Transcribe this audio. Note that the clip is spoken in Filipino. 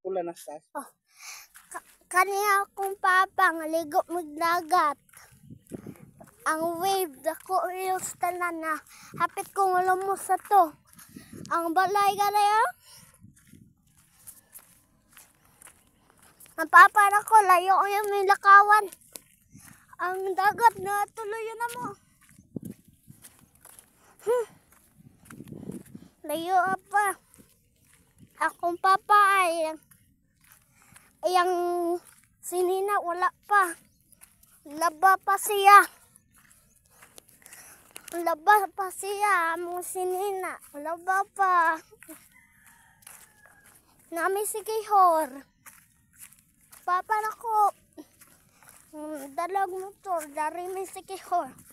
pula na sa. Oh. Kaniya akong papa nga ligo magdagat. Ang wave dako yung tanan na hapit kong lumos sa to. Ang balay ganaya. Ang papa na ko layo yung may lakawan. Ang dagat na tuloy na mo. Layo apa. Akong papa ay yang sinina wala pa. Laba pa siya. Laba pa siya mo sinina. Laba pa. Nami si Kihor. Papa na ko. Dalag motor dari mi si Kihor.